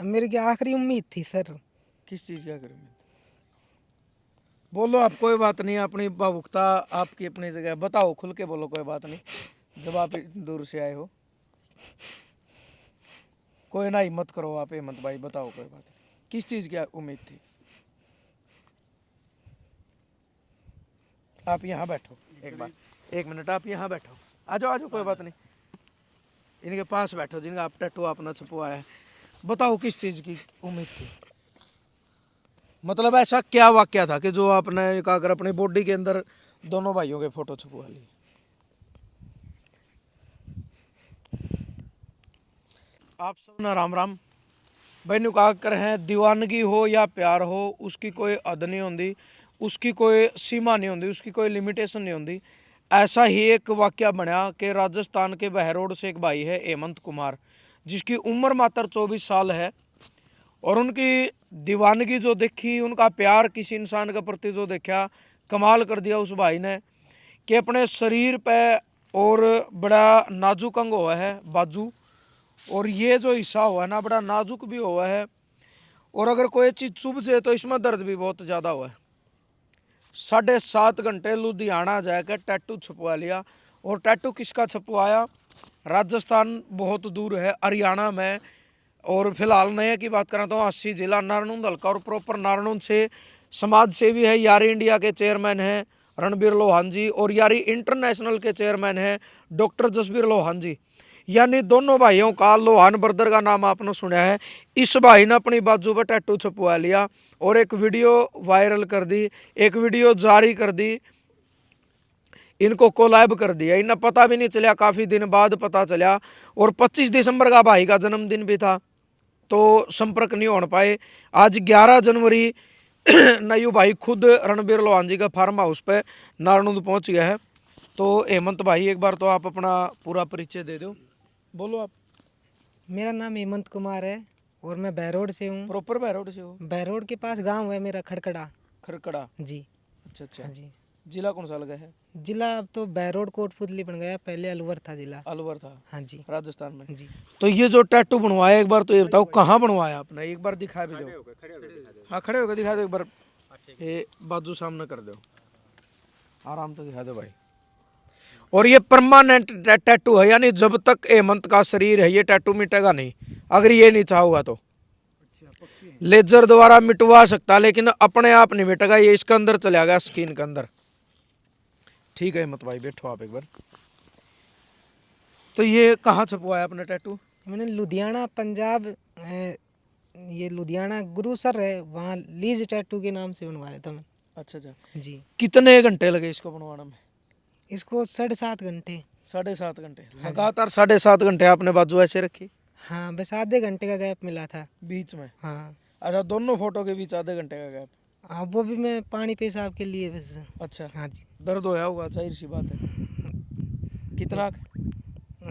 अब मेरी की आखिरी उम्मीद थी सर। किस चीज़ क्या करें? बोलो आप, कोई बात नहीं, अपनी भावुकता आपकी अपनी जगह, बताओ खुल के बोलो, कोई बात नहीं, जब आप इतनी दूर से आए हो। कोई ना, हिम्मत करो आप, हेमंत भाई बताओ, कोई बात नहीं, किस चीज़ की उम्मीद थी? आप यहाँ बैठो एक बार, 1 मिनट आप यहाँ बैठो, आ जाओ आ जाओ, कोई बात नहीं, इनके पास बैठो जिनका आप टैटू अपना छपवाया है। बताओ किस चीज़ की उम्मीद थी? मतलब ऐसा क्या वाक्या था कि जो आपने कहा कर अपनी बॉडी के अंदर दोनों भाइयों के फोटो छपवा लिए? आप सब ना राम राम भाई। नुका कर हैं, दीवानगी हो या प्यार हो, उसकी कोई हद नहीं होती, उसकी कोई सीमा नहीं होती, उसकी कोई लिमिटेशन नहीं होती। ऐसा ही एक वाक्य बनया कि राजस्थान के बहरोड से एक भाई है हेमंत कुमार, जिसकी उम्र मात्र 24 साल है, और उनकी दीवानगी जो देखी, उनका प्यार किसी इंसान के प्रति जो देखा, कमाल कर दिया उस भाई ने, कि अपने शरीर पे और बड़ा नाजुक अंग हुआ है बाजू, और ये जो हिस्सा हुआ है ना बड़ा नाजुक भी हुआ है, और अगर कोई चीज़ चुभ जाए तो इसमें दर्द भी बहुत ज़्यादा हुआ है। 7.5 घंटे लुधियाना जाकर टैटू छपवा लिया। और टैटू किसका छपवाया? राजस्थान बहुत दूर है, हरियाणा में। और फिलहाल नए की बात करें तो 80 जिला नारनौंद हल्का, और प्रॉपर नारनौंद से समाज सेवी है, यारी इंडिया के चेयरमैन हैं रणबीर लोहान जी, और यारी इंटरनेशनल के चेयरमैन हैं डॉक्टर जसबीर लोहान जी। यानी दोनों भाइयों का, लोहान ब्रदर का नाम आपने सुना है। इस भाई ने अपनी बाजू पर टैटू छपवा लिया और एक वीडियो वायरल कर दी, एक वीडियो जारी कर दी, इनको कोलैब कर दिया। इन्हें पता भी नहीं चला, काफ़ी दिन बाद पता चला। और 25 दिसंबर का भाई का जन्मदिन भी था, तो संपर्क नहीं हो पाए। आज 11 जनवरी नयू भाई खुद रणबीर लोहान जी का फार्म हाउस पे नारनौंद पहुंच गया है। तो हेमंत भाई एक बार तो आप अपना पूरा परिचय दे दो, बोलो आप। मेरा नाम हेमंत कुमार है और मैं बहरोड से हूँ। प्रॉपर बहरोड से हो? बहरोड के पास गांव है मेरा, खड़खड़ा। खरकड़ा? जी। अच्छा अच्छा। हाँ जी। जिला कौन सा लगा है? जिला अब तो बहरोड कोटपुतली बन गया, पहले अलवर था जिला। अलवर था? हाँ जी। राजस्थान में? जी। तो ये जो टैटू बनवाया, एक बार तो ये बताओ कहाँ बनवाया आपने, एक बार दिखा भी दो। हाँ खड़े होकर दिखा दो एक बार, ये बाजू सामने कर दो, आराम से दिखा दो भाई। और ये परमानेंट टैटू है, यानी जब तक हेमंत का शरीर है ये टैटू मिटेगा नहीं, अगर ये नहीं चाहूगा तो। लेजर द्वारा मिटवा सकता, लेकिन अपने आप नहीं मिटेगा, ये इसके अंदर चला गया, स्किन के अंदर। ठीक है हेमंत भाई, बैठो आप एक बार। तो ये कहाँ छपवाया आपने टैटू? मैंने लुधियाना, पंजाब, ये लुधियाना गुरुसर है, वहाँ लीज टैटू के नाम से बनवाया था मैं। अच्छा अच्छा। जी। कितने घंटे लगे इसको बनवाने में? इसको 7.5 घंटे। 7.5 घंटे हाँ जी। लगातार? 7.5 घंटे आपने बाजू ऐसे रखी? हाँ, बस आधे घंटे का गैप मिला था बीच में? हाँ। अच्छा, दोनों फोटो के बीच आधे घंटे का गैप? हाँ, वो भी मैं पानी पेशाब के लिए बस। अच्छा। हाँ जी। दर्द होया होगा, जाहिर सी बात है। कितना?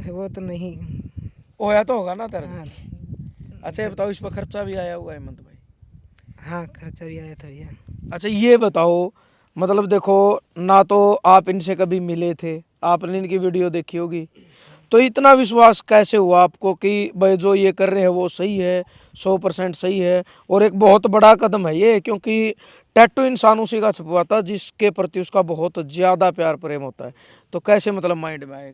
वो तो नहीं। होया तो होगा ना दर्द। हाँ। अच्छा ये बताओ, इस पर खर्चा भी आया होगा हेमंत भाई? हाँ, खर्चा भी आया था भैया। अच्छा ये बताओ, मतलब देखो ना, तो आप इनसे कभी मिले थे, आपने इनकी वीडियो देखी होगी, तो इतना विश्वास कैसे हुआ आपको कि भाई जो ये कर रहे हैं वो सही है, 100% सही है? और एक बहुत बड़ा कदम है ये, क्योंकि टैटू इंसान उसी का छपवाता जिसके प्रति उसका बहुत ज़्यादा प्यार प्रेम होता है। तो कैसे मतलब माइंड में आए?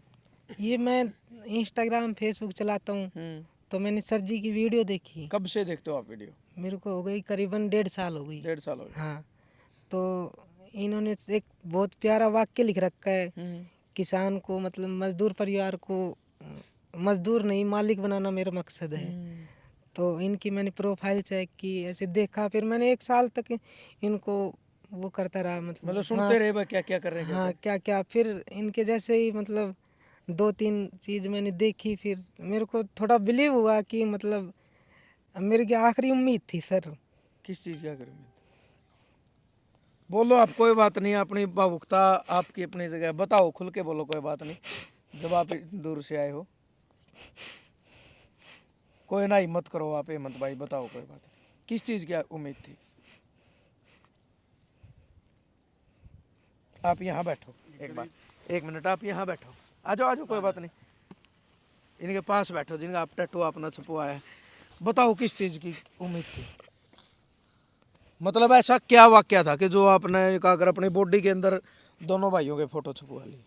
ये मैं इंस्टाग्राम फेसबुक चलाता हूँ, तो मैंने सर जी की वीडियो देखी। कब से देखते हो आप वीडियो? मेरे को हो गई करीबन 1.5 साल हो गई। 1.5 साल हो गए? हाँ। तो इन्होंने एक बहुत प्यारा वाक्य लिख रखा है, किसान को मतलब मजदूर परिवार को मजदूर नहीं मालिक बनाना मेरा मकसद है। तो इनकी मैंने प्रोफाइल चेक की, ऐसे देखा, फिर मैंने 1 साल तक इनको वो करता रहा, मतलब मतलब सुनते रहे भाई क्या क्या कर रहे हैं, हाँ क्या क्या। फिर इनके जैसे ही मतलब 2-3 चीज़ मैंने देखी, फिर मेरे को थोड़ा बिलीव हुआ कि मतलब मेरी की आखिरी उम्मीद थी सर। किस चीज़ क्या करें? बोलो आप, कोई बात नहीं, अपनी भावुकता आपकी अपनी जगह, बताओ खुल के बोलो, कोई बात नहीं, जब आप इतनी दूर से आए हो। कोई ना, हिम्मत करो आप हेमंत भाई, बताओ कोई बात नहीं, किस चीज़ की उम्मीद थी? आप यहाँ बैठो एक बार, 1 मिनट आप यहाँ बैठो, आ जाओ, कोई बात नहीं, इनके पास बैठो जिनका आप टैटू अपना छपवाया है। बताओ किस चीज की उम्मीद थी? मतलब ऐसा क्या वाकया था कि जो आपने एक अगर अपनी बॉडी के अंदर दोनों भाइयों के फोटो छपवा ली?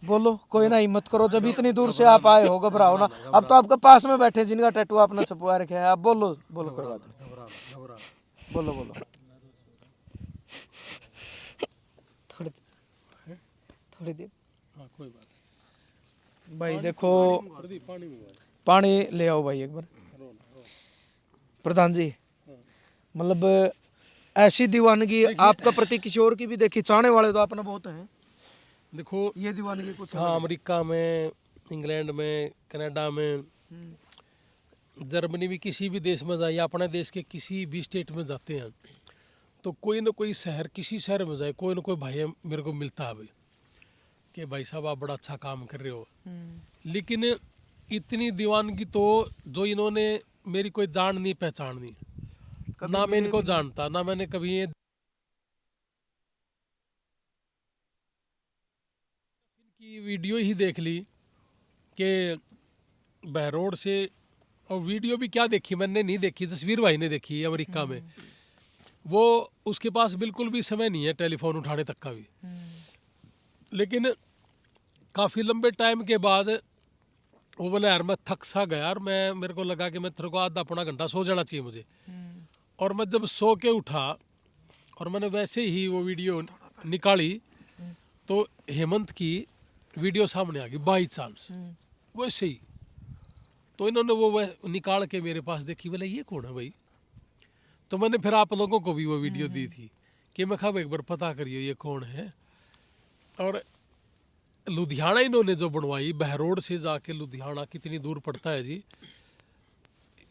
बोलो, कोई ना, हिम्मत करो, जब इतनी दूर से आप आए हो, घबराओ ना। अब तो आपके पास में बैठे जिनका टैटू आपने छपवा रखा है, आप बोलो बोलो, कोई बात नहीं, बोलो बोलो। थोड़ी थोड़ी देर कोई बात भाई देखो, पानी ले आओ भाई एक बार। प्रधान जी, मतलब ऐसी दीवानगी आपका प्रति किसी और की भी देखी, चाहने वाले तो आपने बहुत हैं। देखो, ये दीवानगी कुछ हाँ, अमेरिका में, इंग्लैंड में, कनाडा में, जर्मनी भी, किसी भी देश में जाए या अपने देश के किसी भी स्टेट में जाते हैं तो कोई ना कोई शहर, किसी शहर में जाए, कोई ना कोई भाई मेरे को मिलता है भाई कि भाई साहब आप बड़ा अच्छा काम कर रहे हो। लेकिन इतनी दीवानगी तो जो इन्होंने मेरी कोई जान नहीं पहचान नहीं, ना मैं इनको जानता, ना मैंने कभी ये इनकी वीडियो ही देख ली कि बहरोड से, और वीडियो भी क्या देखी, मैंने नहीं देखी, तस्वीर भाई ने देखी अमेरिका में। वो उसके पास बिल्कुल भी समय नहीं है टेलीफोन उठाने तक का भी। लेकिन काफ़ी लंबे टाइम के बाद वो बोले यार मैं थक सा गया, और मेरे को लगा कि मैं तेरे को आधा पौना घंटा सो जाना चाहिए मुझे। और मैं जब सो के उठा और मैंने वैसे ही वो वीडियो निकाली तो हेमंत की वीडियो सामने आ गई बाई चांस, वैसे ही। तो इन्होंने वो निकाल के मेरे पास देखी, बोले ये कौन है भाई। तो मैंने फिर आप लोगों को भी वो वीडियो दी थी कि मैं कहा एक बार पता करिए ये कौन है। और लुधियाना इन्होंने जो बनवाई, बहरोड से जाके लुधियाना कितनी दूर पड़ता है जी,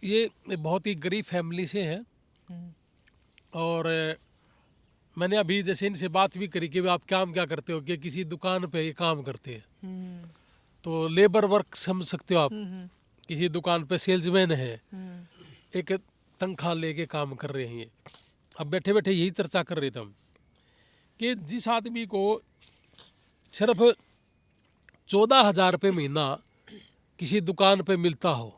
ये बहुत ही गरीब फैमिली से है। और मैंने अभी जैसे इनसे बात भी करी कि आप काम क्या करते हो, कि किसी दुकान पे ये काम करते हैं, तो लेबर वर्क समझ सकते हो आप, किसी दुकान पे सेल्समैन है, एक तनख्वाह लेके काम कर रहे हैं ये। अब बैठे बैठे यही चर्चा कर रहे थे हम कि जिस आदमी को सिर्फ 14,000 रुपये महीना किसी दुकान पे मिलता हो,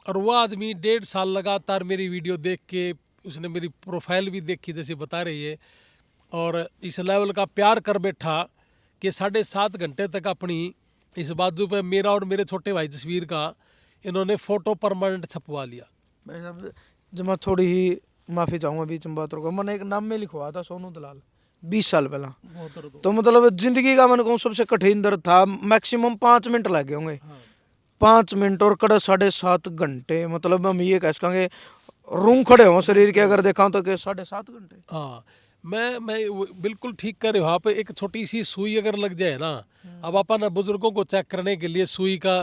और वह आदमी 1.5 साल लगातार मेरी वीडियो देख के, उसने मेरी प्रोफाइल भी देखी जैसे बता रही है, और इस लेवल का प्यार कर बैठा कि 7.5 घंटे तक अपनी इस बाजू पे मेरा और मेरे छोटे भाई जसवीर का इन्होंने फोटो परमानेंट छपवा लिया। भाई साहब, जब मैं थोड़ी ही माफी चाहूंगा बीच में बातों को, मैंने एक नाम में लिखवाया था सोनू दलाल 20 साल पहला। तो मतलब जिंदगी का मैंने कहूँ सबसे कठिन दर्द था, मैक्सिमम 5 मिनट लगे होंगे। 5 मिनट और कड़े 7.5 घंटे, मतलब हम ये कह सकेंगे रूम खड़े हो शरीर के, अगर देखा तो 7.5 घंटे। हाँ, मैं बिल्कुल ठीक कर रहे हो आप। एक छोटी सी सुई अगर लग जाए ना, अब अपन बुजुर्गों को चेक करने के लिए सुई का,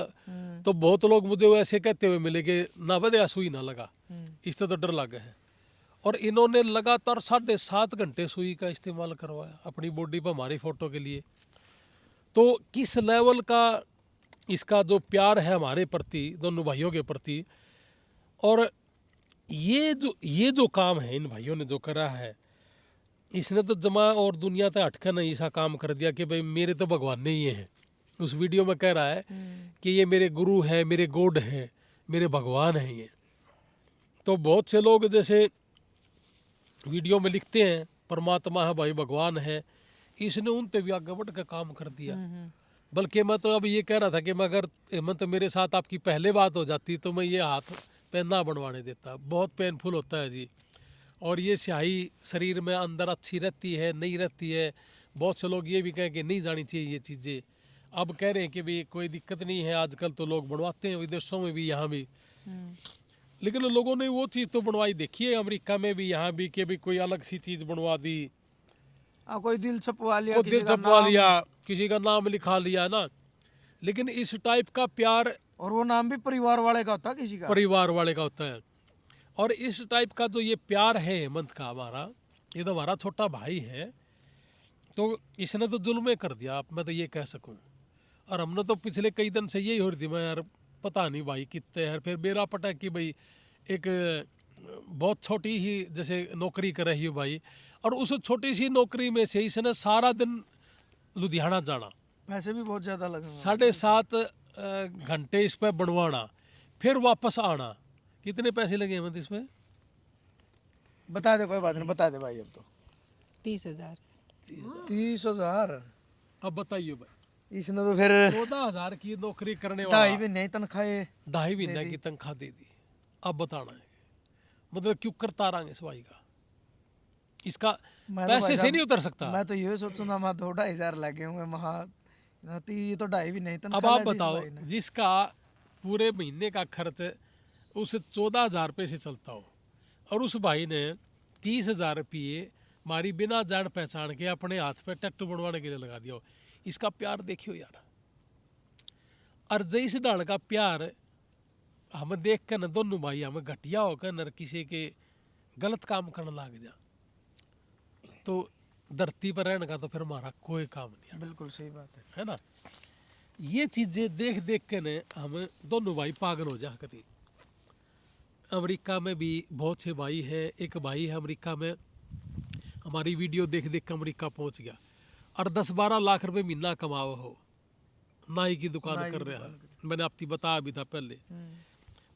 तो बहुत लोग मुझे ऐसे कहते हुए मिले कि ना बदया सुई ना लगा, इससे तो डर लगा है। और इन्होंने लगातार 7.5 घंटे सुई का इस्तेमाल करवाया अपनी बॉडी पर हमारी फोटो के लिए। तो किस लेवल का इसका जो प्यार है हमारे प्रति, दोनों भाइयों के प्रति। और ये जो काम है इन भाइयों ने जो करा है, इसने तो जमा और दुनिया तक हटकर नहीं ऐसा काम कर दिया कि भाई मेरे तो भगवान नहीं ये हैं। उस वीडियो में कह रहा है कि ये मेरे गुरु हैं, मेरे गॉड हैं, मेरे भगवान हैं ये। तो बहुत से लोग जैसे वीडियो में लिखते हैं परमात्मा है भाई, भगवान है, इसने उन पे भी आगे बढ़ कर काम कर दिया। बल्कि मैं तो अब ये कह रहा था कि मैं अगर हेमंत मेरे साथ आपकी पहले बात हो जाती तो मैं ये हाथ पे ना बनवाने देता, बहुत पेनफुल होता है जी। और ये स्याही शरीर में अंदर अच्छी रहती है नहीं रहती है, बहुत से लोग ये भी कहें कि नहीं जानी चाहिए ये चीज़ें। अब कह रहे हैं कि भाई कोई दिक्कत नहीं है, आजकल तो लोग बनवाते हैं विदेशों में भी, यहाँ भी। लेकिन लोगों ने वो चीज़ तो बनवाई देखी है अमेरिका में भी, यहाँ भी, कि भाई कोई अलग सी चीज़ बनवा दी, कोई दिल छपवा लिया, वो किसी दिल का छपवा नाम, लिया, किसी का नाम लिखा लिया ना। लेकिन इस टाइप का प्यार और वो नाम भी परिवार वाले का होता किसी का। परिवार वाले का होता है। और इस टाइप का जो ये प्यार है हेमंत का हमारा, ये तो हमारा छोटा भाई है, तो इसने तो जुल्म कर दिया, मैं तो ये कह सकूं। और हमने तो पिछले कई दिन से यही हो रही थी, मैं यार पता नहीं भाई कितने यार, फिर मेरा पता कि भाई एक बहुत छोटी ही जैसे नौकरी कर रही हो भाई, और उस छोटी सी नौकरी में से इसने सारा दिन लुधियाना जाना, पैसे भी बहुत ज्यादा लगे 7.5 घंटे इस पर बनवाना, फिर वापस आना, कितने पैसे लगे हेमंत इसमें? बता दे, कोई बात नहीं, बता दे भाई। अब तो 30,000। 30,000। अब बताइए भाई, इसने तो फिर 14,000 की नौकरी करने 2.5 वाला महीने तनख्वाह 2.5 महीने की तनख्वाह दे दी। अब बताना है मतलब क्यों करता रहांगे इस भाई का, इसका मैं तो पैसे भाई से साहब- नहीं उतर सकता। मैं तो ये सोचूं ना, वहाँ 2-2.5 लगे हुए महा, ये तो 2.5 भी नहीं अब तनख्वाह आप ली थी इस बताओ, भाई ने। जिसका पूरे महीने का खर्च उस 14,000 रुपये से चलता हो, और उस भाई ने 30,000 रुपये हमारी बिना जान पहचान के अपने हाथ पे टैटू बनवाने के लिए लगा दिया हो। इसका प्यार देखियो यार। और जैसे ढाल का प्यार हम देख कर न दोनों भाई हमें घटिया होकर न किसी के गलत काम करने लग जा, तो धरती पर रहने का तो फिर हमारा कोई काम नहीं बिल्कुल सही बात है ना। ये चीजें देख देख के ने हम दोनों भाई पागल हो जा कभी। अमेरिका में भी बहुत से भाई है, एक भाई है अमेरिका में, हमारी वीडियो देख देख के अमेरिका पहुंच गया और 10-12 लाख रुपए महीना कमाओ हो, नाई की दुकान कर रहा है, मैंने आपकी बताया भी था पहले।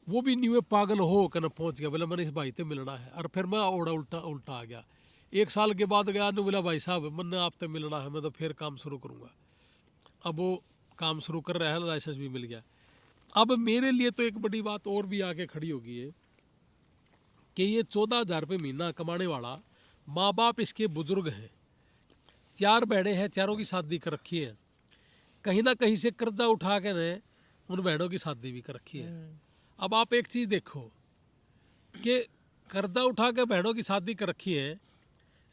वो भी न्यू पागल हो कर पहुंच गया, बोला मैंने इस भाई से मिलना है। और फिर मैं ओड़ा उल्टा उल्टा आ गया। 1 साल के बाद गया, ने बोला भाई साहब मैंने आपसे मिलना है, मैं तो फिर काम शुरू करूँगा। अब वो काम शुरू कर रहा है, लाइसेंस भी मिल गया। अब मेरे लिए तो एक बड़ी बात और भी आके खड़ी होगी है कि ये 14,000 रुपये महीना कमाने वाला, माँ बाप इसके बुजुर्ग हैं, 4 बहनें हैं, चारों की शादी कर रखी है, कहीं ना कहीं से कर्जा उठा के ने उन बहनों की शादी भी कर रखी है। अब आप एक चीज़ देखो कि कर्जा उठा के बहनों की शादी कर रखी है,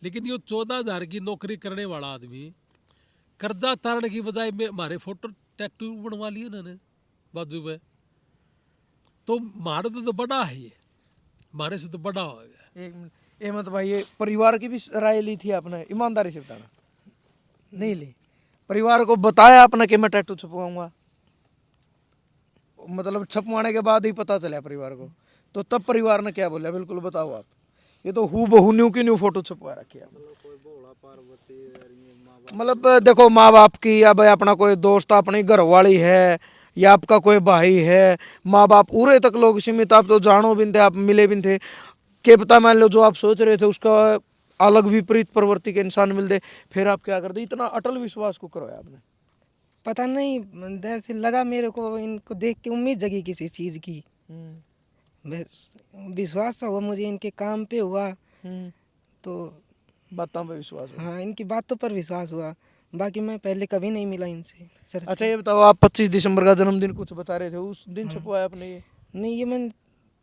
लेकिन ये 14,000 की नौकरी करने वाला आदमी कर्जा तारने की बजाय में हमारे फोटो टैटू बनवा लिए उन्होंने बाजू में। तो हमारे तो बड़ा है ये, हमारे से तो बड़ा हो गया। एक मिनट, ये मत भाई, ये परिवार की भी राय ली थी आपने? ईमानदारी से बताना। नहीं ली? परिवार को बताया आपने कि मैं टैटू छपवाऊंगा? मतलब छपवाने के बाद ही पता चला परिवार को, तो तब परिवार ने क्या बोला? बिल्कुल बताओ आप। ये तो हु बहू न्यू की न्यू फोटो छपवा रखी है। मतलब देखो, माँ बाप की या भाई अपना कोई दोस्त, अपनी घरवाली है या आपका कोई भाई है, माँ बाप उरे तक लोग सीमित। आप तो जानो भी थे, आप मिले भी थे, क्या पता मान लो जो आप सोच रहे थे उसका अलग विपरीत प्रवृत्ति के इंसान मिलते, फिर आप क्या करते? इतना अटल विश्वास को करो आपने। पता नहीं, जैसे लगा मेरे को, इनको देख के उम्मीद जगी किसी चीज़ की, बस विश्वास सा हुआ मुझे, इनके काम पे हुआ, तो बातों पे विश्वास हो। हाँ इनकी बातों पर विश्वास हुआ। बाकी मैं पहले कभी नहीं मिला इनसे सर अच्छा से। ये बताओ, आप 25 दिसंबर का जन्मदिन कुछ बता रहे थे, उस दिन छपवाया आपने ये? नहीं, ये मैंने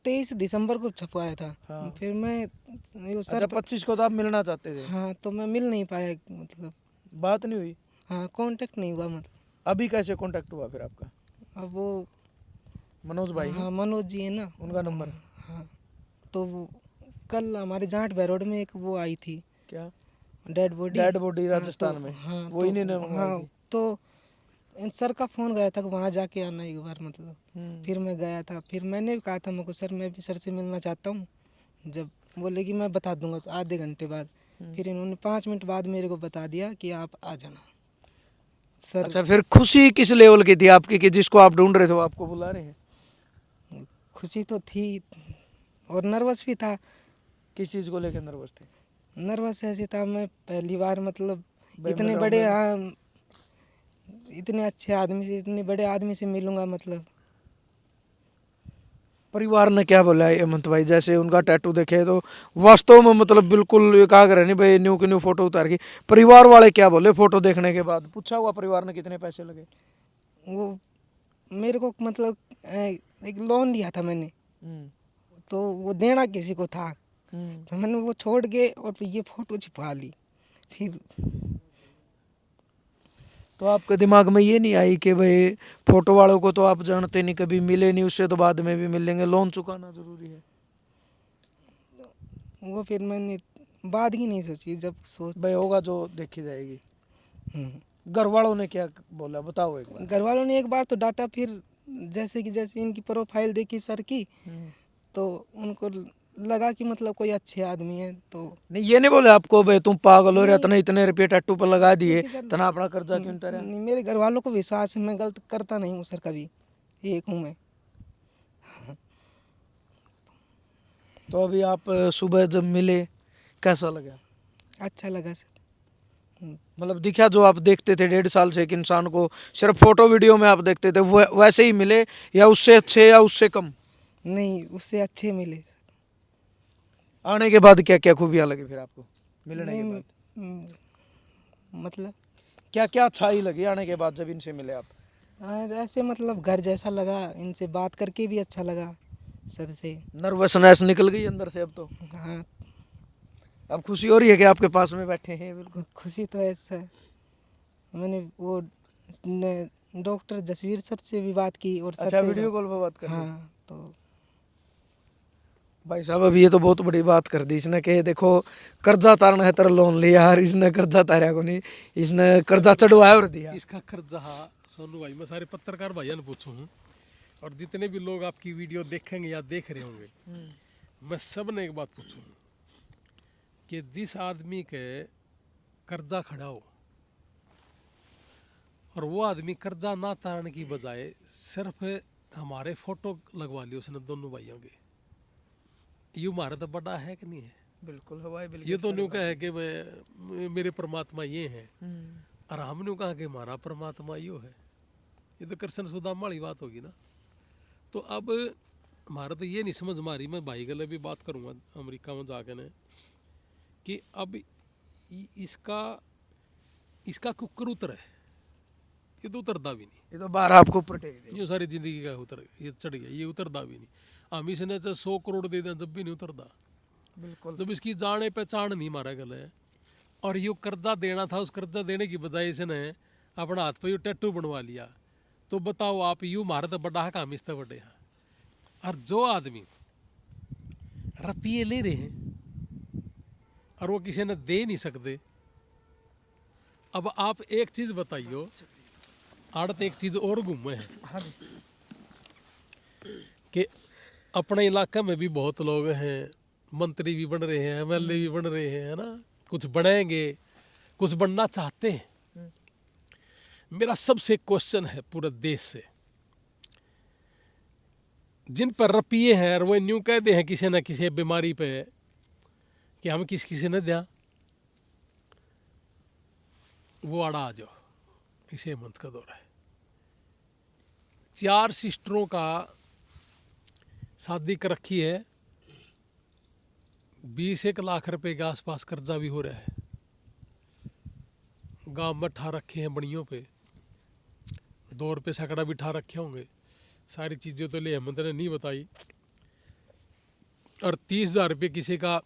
23 दिसंबर को छपवाया था। हाँ। फिर मैं वो अच्छा सर 25 को तो आप मिलना चाहते थे? हाँ, तो मैं मिल नहीं पाया, मतलब बात नहीं हुई? हाँ कांटेक्ट नहीं हुआ, मतलब अभी कैसे कांटेक्ट हुआ फिर आपका? अब वो मनोज भाई हाँ मनोज जी है ना, उनका नंबर? हाँ, तो वो कल हमारे जाट बैरोड में एक वो आई थी, क्या dead body. Dead body Rajasthan में? हाँ वही तो, ने हाँ तो इन सर का फ़ोन गया था कि वहाँ जाके आना एक बार, मतलब फिर मैं गया था। फिर मैंने भी कहा था मेरे को, सर मैं भी सर से मिलना चाहता हूँ। जब बोले कि मैं बता दूंगा तो आधे घंटे बाद, फिर इन्होंने 5 मिनट बाद मेरे को बता दिया कि आप आ जाना सर। अच्छा, फिर खुशी किस लेवल की थी आपकी कि जिसको आप ढूंढ रहे थे वो आपको बुला रहे हैं? खुशी तो थी और नर्वस भी था। किस चीज़ को लेकर नर्वस थे? नर्वस ऐसे था, मैं पहली बार मतलब भाई इतने मिल बड़े रहा हूं इतने अच्छे आदमी से, इतने बड़े आदमी से मिलूंगा, मतलब परिवार ने क्या बोला है हेमंत भाई? जैसे उनका टैटू देखे तो वास्तव में मतलब बिल्कुल ये कहा करे नहीं भाई, न्यू की न्यू फोटो उतार की। परिवार वाले क्या बोले फोटो देखने के बाद? पूछा हुआ परिवार ने कितने पैसे लगे? वो मेरे को मतलब एक लोन लिया था मैंने, तो वो देना किसी को था, तो मैंने वो छोड़ के और फिर ये फोटो छिपा ली। फिर तो आपके दिमाग में ये नहीं आई कि भाई फोटो वालों को तो आप जानते नहीं, कभी मिले नहीं, उससे तो बाद में भी मिल लेंगे, लोन चुकाना जरूरी है? वो फिर मैंने बात ही नहीं सोची, जब सोच भाई होगा जो देखी जाएगी। घर वालों ने क्या बोला बताओ एक बार। घर वालों ने एक बार तो डांटा, फिर जैसे कि जैसे इनकी प्रोफाइल देखी सर की, तो उनको लगा कि मतलब कोई अच्छे आदमी है तो नहीं ये नहीं बोले आपको भाई तुम पागल हो रहे इतने इतने रुपये टैटू पर लगा दिए तना अपना कर्जा क्यों उतारा? नहीं, मेरे घर वालों को विश्वास है, मैं गलत करता नहीं हूँ सर कभी, एक हूँ मैं। तो अभी आप सुबह जब मिले कैसा लगा? अच्छा लगा सर। मतलब दिखा जो आप देखते थे 1.5 साल से एक इंसान को सिर्फ फोटो वीडियो में आप देखते थे वो वैसे ही मिले या उससे अच्छे या उससे कम? नहीं, उससे अच्छे मिले। आने के बाद क्या क्या खूबियाँ लगी फिर आपको मिलने के नहीं, बाद? मतलब क्या क्या अच्छाई लगी आने के बाद जब इनसे मिले आप? ऐसे मतलब घर जैसा लगा, इनसे बात करके भी अच्छा लगा सर से। नर्वसनेस निकल गई अंदर से अब तो? हाँ, अब खुशी हो रही है कि आपके पास में बैठे हैं बिल्कुल? खुशी तो है सर। मैंने वो डॉक्टर जसवीर सर से भी बात की और सर अच्छा से वीडियो कॉल पर बात कर रहे हैं? हाँ, तो भाई साहब अब ये तो बहुत बड़ी बात कर दी इसने कि देखो कर्जा तारना है तेरा लोन लिया यार इसने कर्जा तारा को नहीं इसने कर्जा चढ़वाया और दिया। इसका कर्जा सोनू भाई, मैं सारे पत्रकार भाइयों ने पूछूं हूँ और जितने भी लोग आपकी वीडियो देखेंगे या देख रहे होंगे, मैं सब ने एक बात पूछूं कि जिस आदमी के कर्जा खड़ा हो और वो आदमी कर्जा ना तारने की बजाय सिर्फ हमारे फोटो लगवा लिए उसने दोनों भाइयों के, ये हमारा तो बड़ा है कि नहीं है? बिल्कुल हवाई बिल्कुल ये तो न्यू कहा है कि मेरे परमात्मा ये हैं और हमने कहा कि हमारा परमात्मा यो है, ये तो कृष्ण सुदामा वाली बात होगी ना। तो अब हमारा तो ये नहीं समझ मारी, मैं भाई गले भी बात करूँगा अमेरिका में जाके ने कि अब इसका इसका कुकर उतर है, ये तो उतरता भी नहीं, ये तो बाहर आपको ऊपर टेक दे। ये सारी जिंदगी का उतर ये चढ़ गया, ये उतरता भी नहीं। हम इसने चाहे 100 करोड़ दे दें जब भी नहीं उतरता, बिल्कुल जब इसकी जाने पहचान नहीं मारा गले। और ये कर्जा देना था, उस कर्जा देने की बजाय इसने अपना हाथ पे यू टैटू बनवा लिया। तो बताओ आप, यू मारे तो बड़ा है काम इससे बड़े हैं। और जो आदमी रुपये ले रहे हैं और वो किसी ने दे नहीं सकते, अब आप एक चीज बताइयो, आड़त एक चीज और घूमे हैं कि अपने इलाके में भी बहुत लोग हैं, मंत्री भी बन रहे हैं, एमएलए भी बन रहे हैं, है ना, कुछ बनेंगे, कुछ बनना चाहते हैं। मेरा सबसे क्वेश्चन है पूरे देश से, जिन पर रुपये हैं और वो न्यू कहते हैं किसी न किसी बीमारी पे कि हम किसी ने दिया, वो आड़ा आ जाओ, इसे हेमंत का दौर है। 4 सिस्टरों का शादी कर रखी है, 20-1 लाख रुपए के आसपास कर्जा भी हो रहा है, गांव में ठा रखे हैं बड़ियों पे, 2 रुपये सैकड़ा भी ठा रखे होंगे। सारी चीज़ें तो ले हेमंत ने नहीं बताई। और 30,000 रुपये किसी का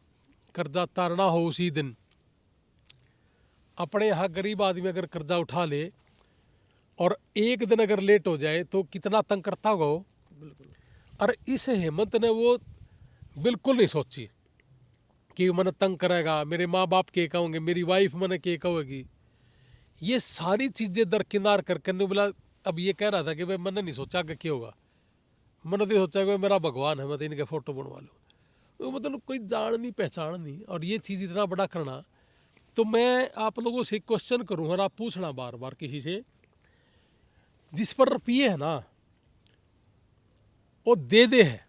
कर्जा तारना हो उसी दिन, अपने यहाँ गरीब आदमी अगर कर्जा उठा ले और एक दिन अगर लेट हो जाए तो कितना तंग करता होगा वो। और इस हेमंत ने वो बिल्कुल नहीं सोची कि मैंने तंग करेगा, मेरे माँ बाप के कहोगे, मेरी वाइफ मैंने के कहोगी। ये सारी चीज़ें दरकिनार करके ने बोला, अब ये कह रहा था कि भाई मैंने नहीं सोचा कि क्या होगा, मैंने तो सोचा कि मेरा भगवान है, मैं तो इनके फ़ोटो बनवा लूँ। तो मतलब कोई जान नहीं पहचान नहीं, और ये चीज़ इतना बड़ा करना। तो मैं आप लोगों से क्वेश्चन करूँ और आप पूछना बार बार किसी से, जिस पर रुपये है ना वो दे है,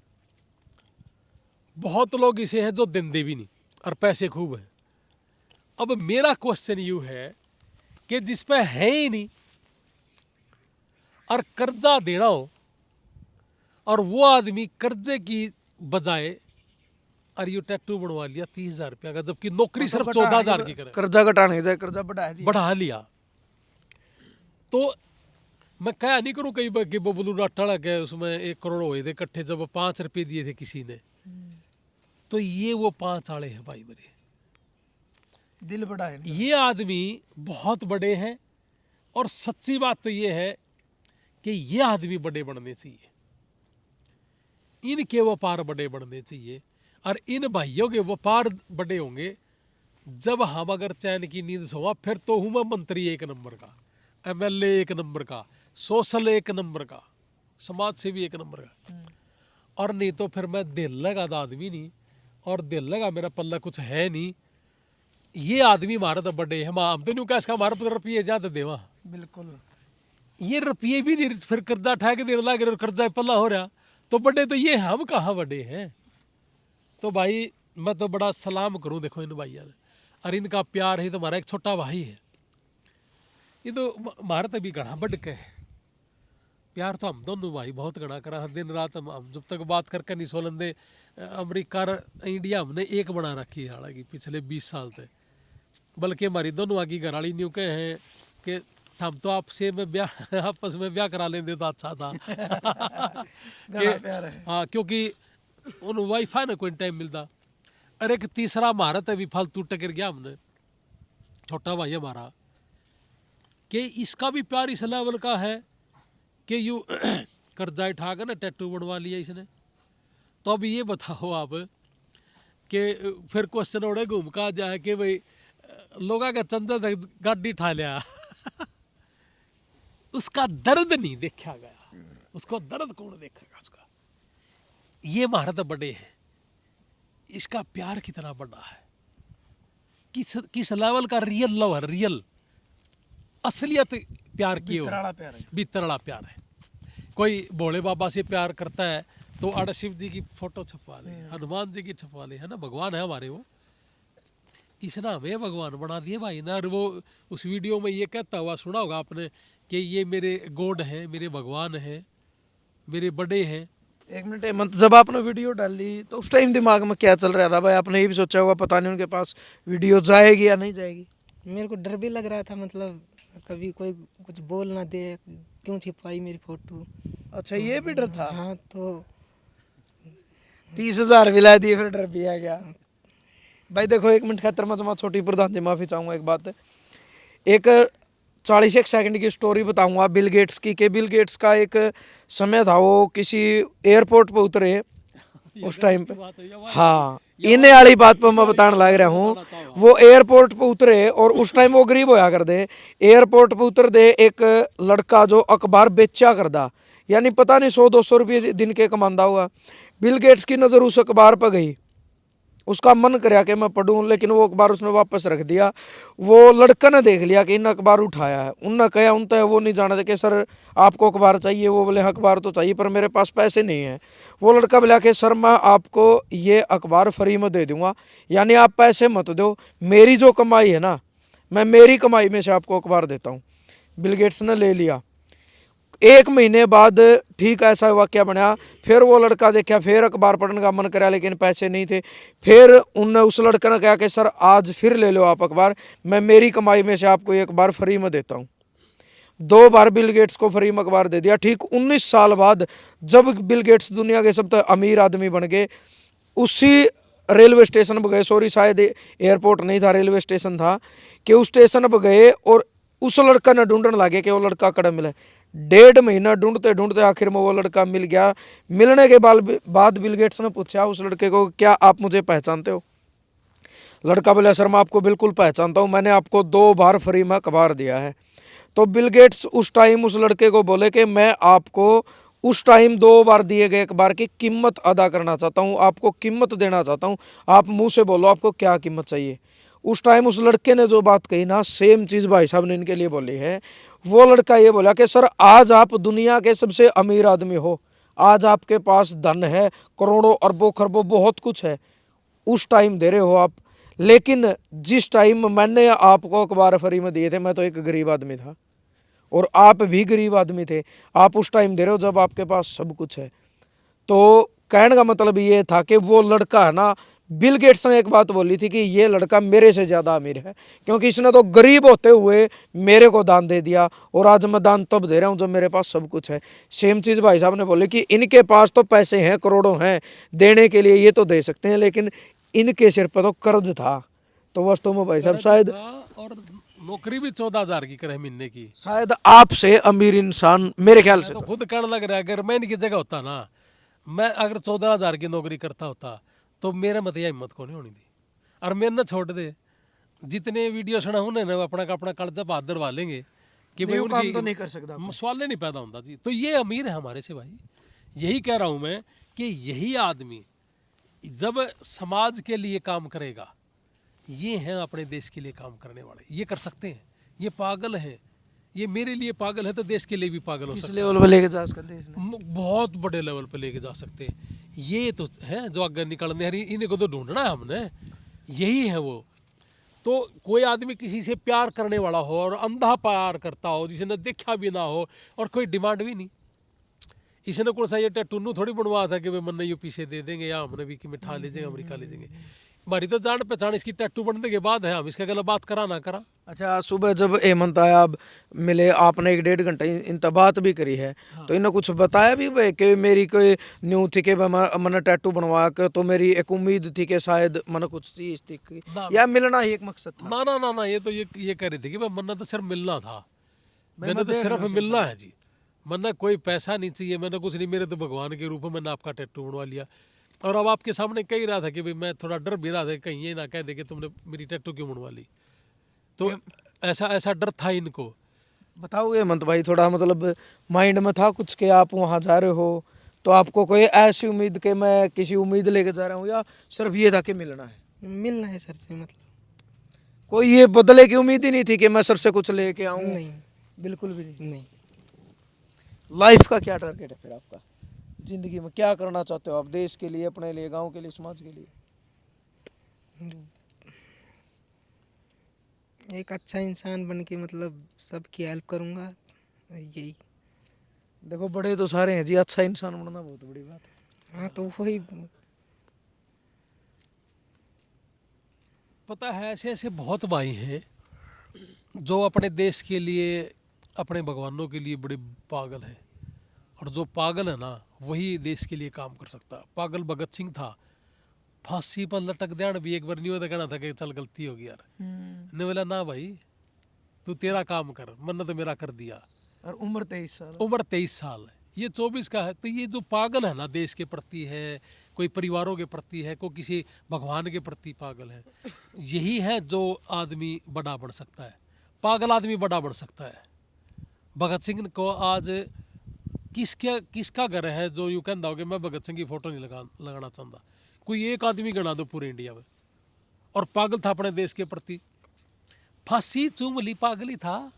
बहुत लोग इसे हैं जो देंदे भी नहीं और पैसे खूब हैं। अब मेरा क्वेश्चन यूँ है कि जिस पे है ही नहीं और कर्जा देना हो, और वो आदमी कर्जे की बजाय और ये टैटू बनवा लिया 30,000 रुपया का, जबकि नौकरी सिर्फ 14,000 की करे, कर्जा घटाने की जाए कर्जा बढ़ा लिया। तो मैं क्या नहीं करूँ कई बार कि बबलू राठा के उसमें 1 करोड़ हुए थे इकट्ठे, जब 5 रुपये दिए थे किसी ने, तो ये वो 5 आड़े हैं भाई मेरे, दिल बड़ा है। ये आदमी बहुत बड़े हैं। और सच्ची बात तो ये है कि ये आदमी बड़े बनने चाहिए, इनके व्यापार बड़े बनने चाहिए। और इन भाइयों के व्यापार बड़े होंगे जब हम अगर चैन की नींद सोवा, फिर तो हूँ मैं मंत्री 1 नंबर का, एमएलए 1 नंबर का, सोशल 1 नंबर का, समाज सेवी 1 नंबर का। और नहीं तो फिर मैं दिल लगा आदमी नहीं, और दिल लगा मेरा पल्ला कुछ है नहीं, ये आदमी हमारा तो बड़े है, हम तो नहीं कहा इसका हमारे पर रुपये जा तो देवा, बिल्कुल ये रुपये भी नहीं, फिर कर्जा उठा के देने लगे और कर्जा पल्ला हो रहा, तो बड़े तो ये हम कहाँ बड़े हैं। तो भाई मैं तो बड़ा सलाम करूं देखो इन भाइयों ने, और इनका प्यार है, तो हमारा एक छोटा भाई है, ये तो हमारा तो भी घना बढ़ के है प्यार, तो हम दोनों भाई बहुत घना करा, दिन रात हम जब तक बात करके नहीं सो लेंदे। अमेरिका और इंडिया हमने एक बना रखी है हालांकि पिछले 20 साल से, बल्कि हमारी दोनों आगे घराड़ी न्यू कहे हैं कि हम तो आपसे में ब्याह आपस में ब्याह करा लेंदे तो अच्छा था। हाँ, क्योंकि उन वाईफाई ना कोई टाइम मिलता। अरे एक तीसरा महारत है भी फालतू टकर गया हमने, छोटा भाई हमारा, कि इसका भी प्यार इस लेवल का है कि यू कर्जा उठा कर ना टैटू बनवा लिया इसने। तो अब ये बताओ आप कि फिर क्वेश्चन उड़े घूम का जाए कि भाई लोगों का चंदा तक गाड़ी उठा लिया उसका दर्द नहीं देखा गया, उसको दर्द कौन देखेगा उसका। ये महारत बड़े हैं, इसका प्यार कितना बड़ा है, किस लेवल का रियल लव है, रियल असलियत प्यार की हो, भीतरवाला प्यार है। कोई भोले बाबा से प्यार करता है तो आड़ा शिव जी की फोटो छपवा ले, हनुमान जी की छपवा ले, है ना, भगवान है हमारे वो, इसने हमें भगवान बना दिए भाई ना। और वो उस वीडियो में ये कहता हुआ सुना होगा आपने कि ये मेरे गॉड हैं, मेरे भगवान हैं, मेरे बड़े हैं। एक मिनट हेमंत, जब आपने वीडियो डाली तो उस टाइम दिमाग में क्या चल रहा था भाई? आपने ये भी सोचा होगा पता नहीं उनके पास वीडियो जाएगी या नहीं जाएगी? मेरे को डर भी लग रहा था, मतलब कभी कोई कुछ बोल ना दे, क्यों छिपाई मेरी फोटो। अच्छा, ये भी डर था? हाँ, तो 30,000 भी ला दिए, फिर डर भी आ गया भाई। देखो 1 मिनट खातर मैं तुम्हारा छोटी प्रधान जी माफी चाहूंगा। एक बात, एक 40 सेकंड की स्टोरी बताऊंगा बिल गेट्स की। कि बिल गेट्स का एक समय था, वो किसी एयरपोर्ट पे उतरे उस टाइम पे। हाँ, इन्हें वाली बात पर मैं बताने लग रहा हूँ। वो एयरपोर्ट पे उतरे और उस टाइम वो गरीब होया कर दे। एयरपोर्ट पे उतर दे एक लड़का जो अखबार बेचा करदा, यानी पता नहीं 100-200 रुपये दिन के कमांदा हुआ। बिल गेट्स की नज़र उस अखबार पर गई, उसका मन कराया कि मैं पढ़ूं, लेकिन वो अखबार उसने वापस रख दिया। वो लड़का ने देख लिया कि इन अखबार उठाया है, उनने कहा उन तो वो नहीं जानते कि सर आपको अखबार चाहिए। वो बोले हाँ अखबार तो चाहिए पर मेरे पास पैसे नहीं है। वो लड़का बोला कि सर मैं आपको ये अखबार फ्री में दे दूंगा, यानी आप पैसे मत दो, मेरी जो कमाई है ना, मैं मेरी कमाई में से आपको अखबार देता हूँ। बिल गेट्स ने ले लिया। 1 महीने बाद ठीक ऐसा वाक्य बना, फिर वो लड़का देखा, फिर अखबार पढ़ने का मन करा लेकिन पैसे नहीं थे। फिर उनने उस लड़के ने कहा कि सर आज फिर ले लो आप अखबार, मैं मेरी कमाई में से आपको ये अखबार फ्री में देता हूँ। 2 बार बिल गेट्स को फ्री में अखबार दे दिया। ठीक 19 साल बाद जब बिल गेट्स दुनिया के सबसे अमीर आदमी बन गए, उसी रेलवे स्टेशन पर गए, सॉरी शायद एयरपोर्ट नहीं था, रेलवे स्टेशन था, कि उस स्टेशन पर गए और उस लड़का ने ढूंढने लगे कि वो लड़का कड़ा मिला। 1.5 महीना ढूंढते ढूंढते आखिर में वो लड़का मिल गया। मिलने के बाद बिल गेट्स ने पूछा उस लड़के को, क्या आप मुझे पहचानते हो? लड़का बोला सर मैं आपको बिल्कुल पहचानता हूँ, मैंने आपको 2 बार फ्री में अखबार दिया है। तो बिल गेट्स उस टाइम उस लड़के को बोले कि मैं आपको उस टाइम 2 बार दिए गए अखबार की कीमत अदा करना चाहता हूँ, आपको कीमत देना चाहता हूँ, आप मुंह से बोलो आपको क्या कीमत चाहिए। उस टाइम उस लड़के ने जो बात कही ना, सेम चीज़ भाई साहब ने इनके लिए बोली है। वो लड़का ये बोला कि सर आज आप दुनिया के सबसे अमीर आदमी हो, आज आपके पास धन है, करोड़ों अरबों खरबों बहुत कुछ है, उस टाइम दे रहे हो आप, लेकिन जिस टाइम मैंने आपको अखबार फ्री में दिए थे मैं तो एक गरीब आदमी था और आप भी गरीब आदमी थे, आप उस टाइम दे रहे हो जब आपके पास सब कुछ है। तो कहने का मतलब ये था कि वो लड़का है ना, बिल गेट्स ने एक बात बोली थी कि ये लड़का मेरे से ज़्यादा अमीर है, क्योंकि इसने तो गरीब होते हुए मेरे को दान दे दिया और आज मैं दान तब दे रहा हूँ जब मेरे पास सब कुछ है। सेम चीज़ भाई साहब ने बोली कि इनके पास तो पैसे हैं, करोड़ों हैं देने के लिए, ये तो दे सकते हैं, लेकिन इनके सिर पर तो कर्ज था। तो वास्तव में भाई साहब शायद, और नौकरी भी 14,000 की करे महीने की, शायद आपसे अमीर इंसान मेरे ख्याल से तो खुद कहने लग रहा है अगर मैं इनकी जगह होता ना, मैं अगर 14,000 की नौकरी करता होता तो मेरे मत यह हिम्मत को नहीं होनी थी। और मेरे ना छोड़ दे, जितने वीडियो सुना उन्हें ना अपना का अपना कर्जा हाथ दड़वा लेंगे कि भाई उनकी तो नहीं कर सकता, सवाल नहीं पैदा होता जी। तो ये अमीर है हमारे से भाई, यही कह रहा हूँ मैं कि यही आदमी जब समाज के लिए काम करेगा, ये हैं अपने देश के लिए काम करने वाले, ये कर सकते हैं। ये पागल हैं, ये मेरे लिए पागल है तो देश के लिए भी पागल हो किस सकता लेवल पे लेके जा उसका देश ने? बहुत बड़े लेवल पे लेके जा सकते हैं। ये तो है जो आगे निकलने हैं, इन्हीं को तो ढूंढना है हमने, यही है वो। तो कोई आदमी किसी से प्यार करने वाला हो और अंधा प्यार करता हो, जिसने देखा भी ना हो और कोई डिमांड भी नहीं, इसने कौन सा ये टैटू थोड़ी बनवा था कि भाई मन यू पीछे दे देंगे या हमने भी कि मिठा ले जाएंगे, अमेरिका ले जाएंगे। हमारी तो जान पहचान इसकी टैटू बनने के बाद है, हम इसका गला बात करा ना करा। अच्छा, सुबह जब हेमंत आया, आप मिले, आपने 1-1.5 घंटा इनसे बात भी करी है, तो इन्हें कुछ बताया भी भाई कि मेरी कोई न्यू थी कि मैंने टैटू बनवा के, तो मेरी एक उम्मीद थी कि शायद मैंने कुछ चीज थी या मिलना ही एक मकसद था? ना ना ना ना, ये तो ये कह रही थी कि भाई मन्ना तो सिर्फ मिलना था, मैंने तो सिर्फ मिलना है जी, मन्ना कोई पैसा नहीं चाहिए, मैंने कुछ नहीं, मेरे तो भगवान के रूप में मैंने आपका टैटू बनवा लिया। और अब आपके सामने कह रहा था कि भाई मैं थोड़ा डर भी रहा था कहीं ये ना कह दे कि तुमने मेरी टैटू क्यों बनवा ली, तो ऐसा डर था इनको। बताओगे हेमंत भाई, थोड़ा मतलब माइंड में था कुछ कि आप वहाँ जा रहे हो, तो आपको कोई ऐसी उम्मीद कि मैं किसी उम्मीद लेके जा रहा हूँ, या सिर्फ ये था कि मिलना है? मिलना है सर से, मतलब कोई ये बदले की उम्मीद ही नहीं थी कि मैं सर से कुछ लेके आऊँ? नहीं बिल्कुल भी नहीं। नहीं। लाइफ का क्या टारगेट है फिर आपका? जिंदगी में क्या करना चाहते हो आप, देश के लिए, अपने लिए, गांव के लिए, समाज के लिए? एक अच्छा इंसान बन के मतलब सबकी हेल्प करूँगा, यही। देखो बड़े तो सारे हैं जी, अच्छा इंसान बनना बहुत बड़ी बात है। हाँ तो वही। पता है ऐसे ऐसे बहुत भाई हैं जो अपने देश के लिए, अपने भगवानों के लिए बड़े पागल हैं, और जो पागल है ना वही देश के लिए काम कर सकता है। पागल भगत सिंह था, फांसी पर लटक देना भी एक बार नहीं होता, कहना था कि चल गलती होगी यार, ने बोला ना भाई तू तेरा काम कर, मैंने तो मेरा कर दिया। और उम्र 23 साल। उम्र 23 साल है, ये 24 का है। तो ये जो पागल है ना देश के प्रति है, कोई परिवारों के प्रति है, कोई किसी भगवान के प्रति पागल है, यही है जो आदमी बड़ा बन सकता है। पागल आदमी बड़ा बन सकता है। भगत सिंह को आज किसका घर है जो यूँ कहता हो कि मैं भगत सिंह की फोटो नहीं लगाना चाहता? कोई एक आदमी गणा दो पूरे इंडिया में। और पागल था अपने देश के प्रति, फांसी चूम ली, पागल ही था।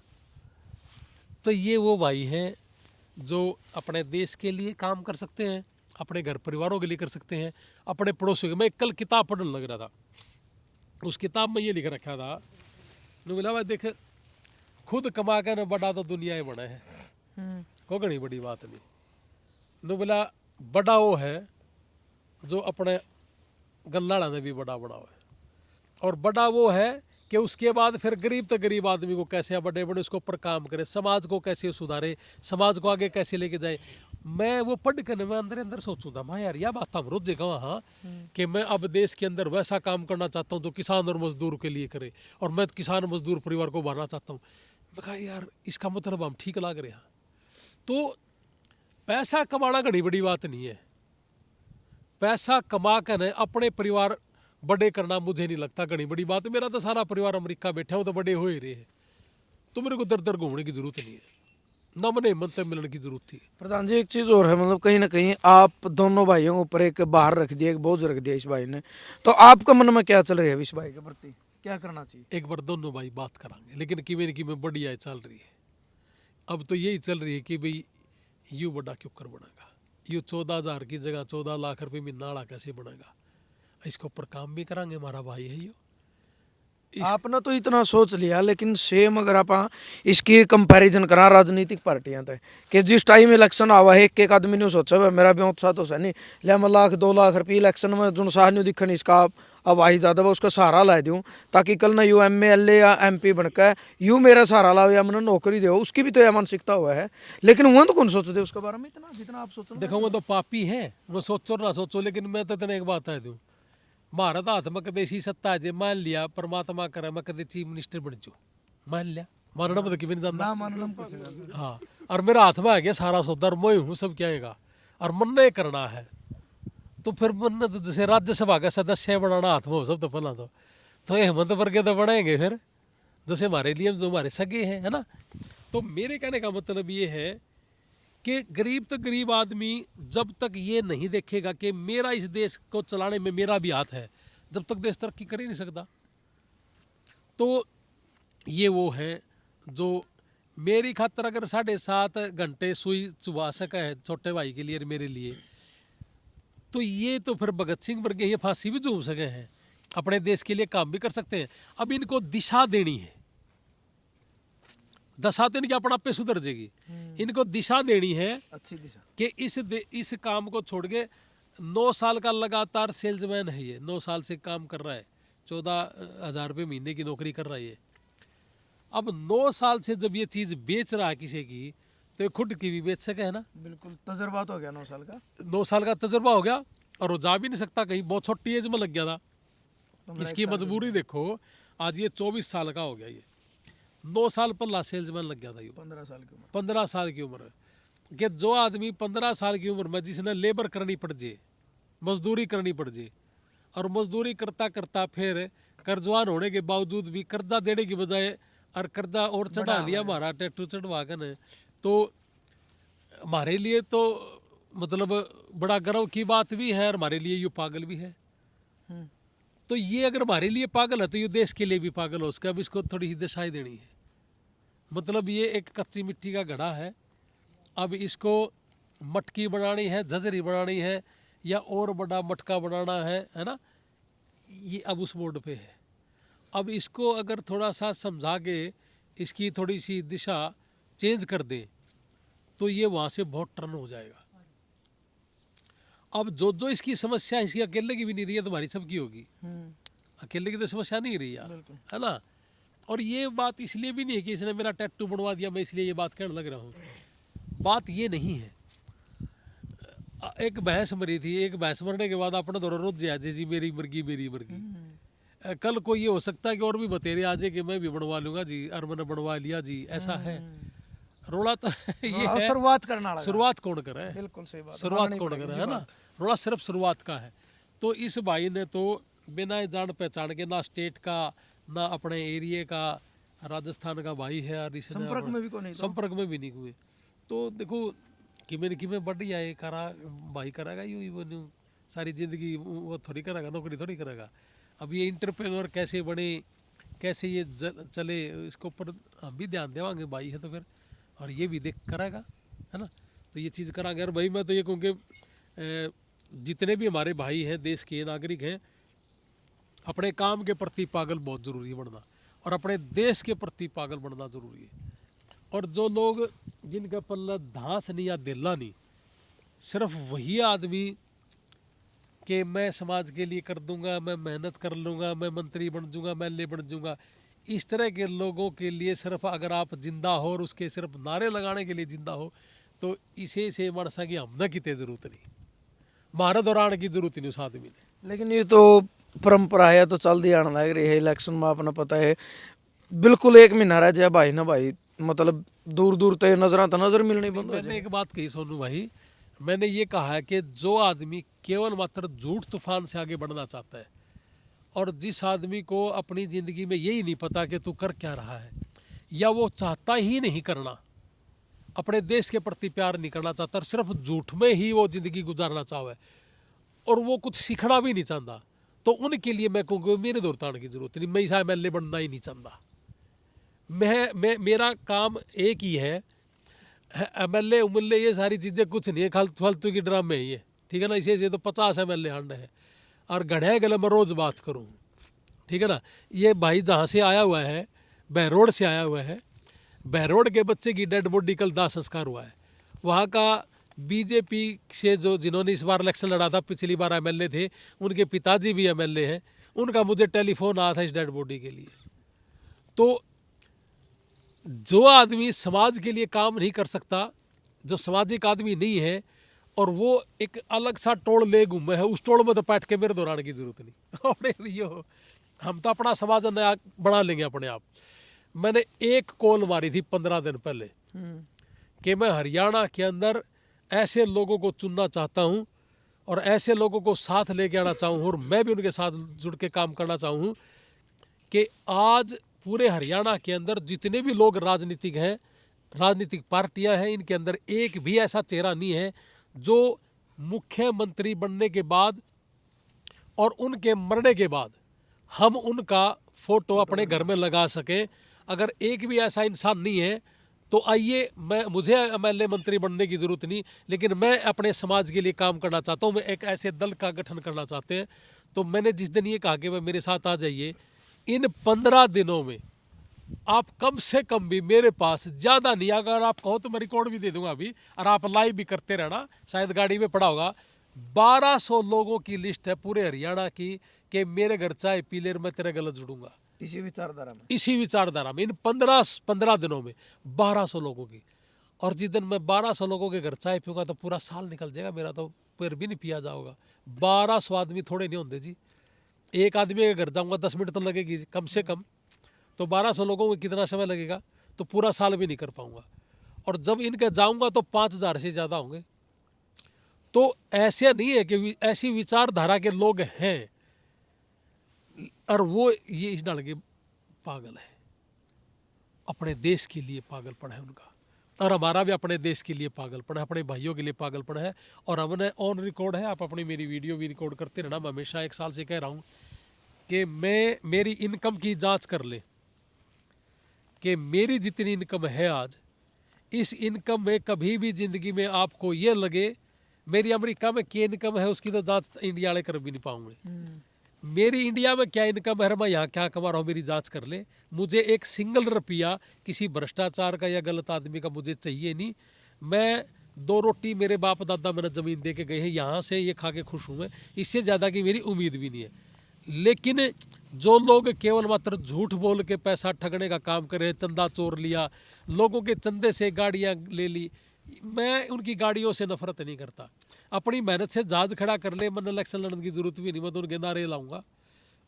तो ये वो भाई हैं जो अपने देश के लिए काम कर सकते हैं, अपने घर परिवारों के लिए कर सकते हैं, अपने पड़ोसियों के। मैं कल किताब पढ़ने लग रहा था, उस किताब में ये लिख रखा था, बोला भाई देख, खुद कमा के न बड़ा तो दुनिया ही बना है, को घनी बड़ी बात नहीं। नो बोला बड़ा वो है जो अपने गल्लाड़ा ने भी बड़ा बड़ा है, और बड़ा वो है कि उसके बाद फिर गरीब तो गरीब आदमी को कैसे बड़े बड़े उसके ऊपर काम करे, समाज को कैसे सुधारे, समाज को आगे कैसे लेके जाए। मैं वो पढ़ कर मैं अंदर अंदर सोचूँ था, यार यह बात हम रोज जगह हाँ कि मैं अब देश के अंदर वैसा काम करना चाहता हूँ जो किसान और मजदूर के लिए करे, और मैं किसान मजदूर परिवार को बनाना चाहता हूँ। मैं कहा यार इसका मतलब हम ठीक लग रहे हैं। तो पैसा कमाना घड़ी बड़ी बात नहीं है, पैसा कमा कर अपने परिवार बड़े करना मुझे नहीं लगता घनी बड़ी बात है। मेरा तो सारा परिवार अमेरिका बैठा हो तो बड़े हो ही रहे हैं, तो मेरे को दर दर घूमने की जरूरत नहीं है, ना मैंने हिम्मत मिलने की जरूरत थी। प्रधान जी एक चीज़ और है, मतलब कहीं ना कहीं आप दोनों भाइयों के ऊपर एक बाहर रख दिया, एक बोझ रख दिया इस भाई ने, तो आपका मन में क्या चल रही है इस भाई के प्रति, क्या करना चाहिए? एक बार दोनों भाई बात करांगे, लेकिन किमें बढ़िया चल रही है। अब तो यही चल रही है कि भाई यू बड़ा क्यों कर बनेगा, यू 14,000 की जगह 14 लाख रुपये महीना वाला कैसे बनेगा, इसके ऊपर काम भी करांगे। हमारा भाई है यो। आपने तो इतना सोच लिया, लेकिन सेम अगर आप इसकी कंपैरिजन करा राजनीतिक पार्टियां तय कि जिस टाइम इलेक्शन आवा है एक आदमी ने सोचा भाई मेरा भी उत्साह तो नहीं लिया, मैं 1-2 लाख रुपये इलेक्शन में जो साह नहीं दिखन इसका अब आई ज़्यादा उसका सहारा ला दूँ, ताकि कल ना यू MLA या MP बनकर यू मेरा सहारा लाओ या मैंने नौकरी दो, उसकी भी तो यह मानसिकता हुआ है। लेकिन वह तो कौन सोचते उसके बारे में इतना जितना आप सोच रहे हो? देखो वो तो पापी है, वो सोचो ना सोचो, लेकिन मैं तो तेने एक बात है दूँ, भारत हाथ में कदे ऐसी सत्ता है, मान लिया परमात्मा करे मैं कदे चीफ मिनिस्टर बन जाऊँ, मान लिया, मानना मतलब कि नहीं जानता, हाँ, और मेरा हाथ में आ गया सारा सौदा, मैं हूँ सब क्या आएगा, और मन नहीं करना है, तो फिर मन तो जैसे राज्यसभा का सदस्य बनाना हाथ में हो सब तो पहला तो हेमंत वर्ग तो बनाएंगे फिर, जैसे हमारे लिए जो हमारे सगे हैं, है ना। तो मेरे कहने का मतलब ये है कि गरीब तो गरीब आदमी जब तक ये नहीं देखेगा कि मेरा इस देश को चलाने में मेरा भी हाथ है, जब तक देश तरक्की कर ही नहीं सकता। तो ये वो है जो मेरी खातर अगर 7.5 घंटे सुई चुबा सका है छोटे भाई के लिए और मेरे लिए, तो ये तो फिर भगत सिंह वर्गे ये फांसी भी झूम सके हैं, अपने देश के लिए काम भी कर सकते हैं। अब इनको दिशा देनी है, दशा तो इनकी अपने आप पे सुधर जाएगी, इनको दिशा देनी है अच्छी दिशा कि इस काम को छोड़ के 9 साल का लगातार सेल्समैन है ये, 9 साल से काम कर रहा है, 14,000 रुपये महीने की नौकरी कर रहा है ये। अब 9 साल से जब ये चीज़ बेच रहा है किसी की, तो ये खुद की भी बेच सके है ना। बिल्कुल तजुर्बा तो हो गया 9 साल का। 9 साल का तजुर्बा हो गया और वो जा भी नहीं सकता कहीं, बहुत छोटी एज में लग गया था। इसकी मजबूरी देखो, आज ये 24 साल का हो गया, ये 9 साल पहला सेल्समैन लग गया था ये 15 साल की उम्र। 15 साल की उम्र कि जो आदमी 15 साल की उम्र में जिसने लेबर करनी पड़ जाए, मजदूरी करनी पड़ जाए, और मजदूरी करता करता फिर कर्जवान होने के बावजूद भी कर्जा देने की बजाय और कर्जा और चढ़ा लिया हमारा टैटू चढ़वा कर, तो हमारे लिए तो मतलब बड़ा गर्व की बात भी है और हमारे लिए ये पागल भी है। तो ये अगर हमारे लिए पागल है तो ये देश के लिए भी पागल हो उसका। अब इसको थोड़ी सी दिशाएं देनी है। मतलब ये एक कच्ची मिट्टी का घड़ा है, अब इसको मटकी बनानी है, झजरी बनानी है, या और बड़ा मटका बनाना है ना, ये अब उस मोड पे है। अब इसको अगर थोड़ा सा समझा के इसकी थोड़ी सी दिशा चेंज कर दें तो ये वहाँ से बहुत टर्न हो जाएगा। अब जो जो इसकी समस्या इसकी अकेले की भी नहीं रही है, तुम्हारी सबकी होगी। अकेले की तो समस्या नहीं रही है ना। और ये बात इसलिए भी नहीं है कि इसने मेरा टैटू बनवा दिया मैं इसलिए ये बात कहने लग रहा हूँ, बात ये नहीं है। एक भैंस मरी थी, एक भैंस मरने के बाद अपने दौरा रोज आ जी मेरी मुर्गी मेरी मुर्गी। कल को ये हो सकता है कि और भी बतेरे आ जाए कि मैं भी बनवा लूंगा जी और मैंने बनवा लिया जी, ऐसा है। रोड़ा तो ये है, शुरुआत करना लगा। शुरुआत कौन करे, बिल्कुल सही बात, शुरुआत कौन करे है ना। रोड़ा सिर्फ शुरुआत का है। तो इस भाई ने तो बिना जान पहचान के, ना स्टेट का ना अपने एरिया का, राजस्थान का भाई है और इसने संपर्क में भी कोई नहीं, संपर्क में भी नहीं हुए। तो देखो कि मैंने कि मैं बढ़िया है करा भाई करेगा यूँ ही वो न्यू सारी जिंदगी वो थोड़ी करेगा, नौकरी थोड़ी करेगा। अब ये इंटरप्रेन्योर कैसे बने, कैसे ये चले, इसके ऊपर हम भी ध्यान देवांगे भाई है तो फिर, और ये भी देख कराएगा है ना। तो ये चीज़ कराएंगे। और भाई मैं तो ये कहूँ कि जितने भी हमारे भाई हैं, देश के नागरिक हैं, अपने काम के प्रति पागल बहुत ज़रूरी है बनना, और अपने देश के प्रति पागल बनना ज़रूरी है। और जो लोग जिनका पल्ला धांस नहीं या दिल्ला नहीं, सिर्फ वही आदमी कि मैं समाज के लिए कर दूंगा, मैं मेहनत कर लूँगा, मैं मंत्री बन जाऊँगा, मैं ले बन जाऊँगा, इस तरह के लोगों के लिए सिर्फ अगर आप जिंदा हो और उसके सिर्फ नारे लगाने के लिए जिंदा हो, तो इसे से मानसा की हमने की जरूरत नहीं, महारत दौरान की जरूरत नहीं उस आदमी ने। लेकिन ये तो परंपरा है, तो चल दी आने लग रही है। इलेक्शन में अपना पता है बिल्कुल 1 महीना रह जाए भाई ना भाई, मतलब दूर दूर तक नजर तो नजर मिलनी बंद हो मैंने जाए। एक बात कही सोनू भाई, मैंने ये कहा है कि जो आदमी केवल मात्र झूठ तूफान से आगे बढ़ना चाहता है, और जिस आदमी को अपनी ज़िंदगी में यही नहीं पता कि तू कर क्या रहा है, या वो चाहता ही नहीं करना, अपने देश के प्रति प्यार नहीं करना चाहता, और सिर्फ झूठ में ही वो ज़िंदगी गुजारना चाहे, और वो कुछ सीखना भी नहीं चाहता, तो उनके लिए मैं कहूँगा मेरे दौड़तान की जरूरत नहीं। मैं ऐसा MLA बनना ही नहीं चाहता। मैं मेरा काम एक ही है, MLA उमले ये सारी चीज़ें कुछ नहीं है, फालतू की ड्रामे है ये, ठीक है ना। इसे तो 50 MLA हांड है, और गढ़े गले में रोज़ बात करूँ, ठीक है ना। ये भाई जहाँ से आया हुआ है, बहरोड से आया हुआ है, बहरोड के बच्चे की डेड बॉडी कल दाह संस्कार हुआ है। वहाँ का BJP से जो जिन्होंने इस बार इलेक्शन लड़ा था, पिछली बार MLA थे, उनके पिताजी भी MLA हैं, उनका मुझे टेलीफोन आया था इस डेड बॉडी के लिए। तो जो आदमी समाज के लिए काम नहीं कर सकता, जो सामाजिक आदमी नहीं है, और वो एक अलग सा टोल ले घूमे है, उस टोल में तो बैठ के मेरे दौरान की जरूरत नहीं। अपने लिए हो, हम तो अपना समाज नया बना लेंगे अपने आप। मैंने एक कॉल मारी थी 15 दिन पहले कि मैं हरियाणा के अंदर ऐसे लोगों को चुनना चाहता हूँ और ऐसे लोगों को साथ लेके आना चाहूँ, और मैं भी उनके साथ जुड़ के काम करना चाहूँ कि आज पूरे हरियाणा के अंदर जितने भी लोग राजनीतिक हैं, राजनीतिक पार्टियां हैं, इनके अंदर एक भी ऐसा चेहरा नहीं है जो मुख्यमंत्री बनने के बाद और उनके मरने के बाद हम उनका फोटो अपने घर में लगा सके। अगर एक भी ऐसा इंसान नहीं है तो आइए, मुझे एमएलए मंत्री बनने की जरूरत नहीं, लेकिन मैं अपने समाज के लिए काम करना चाहता हूँ। मैं एक ऐसे दल का गठन करना चाहते हैं। तो मैंने जिस दिन ये कहा कि वह मेरे साथ आ जाइए, इन 15 दिनों में आप कम से कम भी मेरे पास ज़्यादा नहीं, अगर आप कहो तो मैं रिकॉर्ड भी दे दूंगा अभी, और आप लाइव भी करते रहना, शायद गाड़ी में पड़ा होगा। 1200 लोगों की लिस्ट है पूरे हरियाणा की कि मेरे घर चाय पी ले, मैं तेरे गलत जुड़ूंगा इसी विचारधारा में, इसी विचारधारा में। इन 15 दिनों में 1200 लोगों की। और जिस दिन मैं 1200 लोगों के घर चाय पीऊंगा तो पूरा साल निकल जाएगा मेरा, तो फिर भी नहीं पिया जाओगा। 1200 आदमी थोड़े नहीं होते जी। एक आदमी के घर जाऊंगा 10 मिनट तो लगेगी कम से कम, तो 1200 लोगों में कितना समय लगेगा, तो पूरा साल भी नहीं कर पाऊंगा। और जब इनके जाऊंगा तो 5000 से ज़्यादा होंगे। तो ऐसे नहीं है कि ऐसी विचारधारा के लोग हैं और वो ये इस डाल के पागल है, अपने देश के लिए पागलपन है उनका। और हमारा भी अपने देश के लिए पागलपन है, अपने भाइयों के लिए पागलपन है। और हमने ऑन रिकॉर्ड है, आप अपनी मेरी वीडियो भी रिकॉर्ड करते रहना। मैं हमेशा 1 साल से कह रहा हूँ कि मेरी इनकम की जांच कर ले कि मेरी जितनी इनकम है आज, इस इनकम में कभी भी ज़िंदगी में आपको ये लगे मेरी अमेरिका में क्या इनकम है, उसकी तो जांच इंडिया वाले कर भी नहीं पाऊंगे। मेरी इंडिया में क्या इनकम है, मैं यहाँ क्या कमा रहा हूँ, मेरी जांच कर ले। मुझे एक सिंगल रुपया किसी भ्रष्टाचार का या गलत आदमी का मुझे चाहिए नहीं। मैं 2 रोटी मेरे बाप दादा मैंने ज़मीन दे के गए हैं, यहाँ से ये खा के खुश हूँ मैं, इससे ज़्यादा की मेरी उम्मीद भी नहीं है। लेकिन जो लोग केवल मात्र झूठ बोल के पैसा ठगने का काम कर रहे हैं, चंदा चोर लिया, लोगों के चंदे से गाड़ियाँ ले ली, मैं उनकी गाड़ियों से नफरत नहीं करता। अपनी मेहनत से जहाज खड़ा कर ले, मैंने इलेक्शन लड़ने की जरूरत भी नहीं, मैं तो उनके नारे लाऊंगा।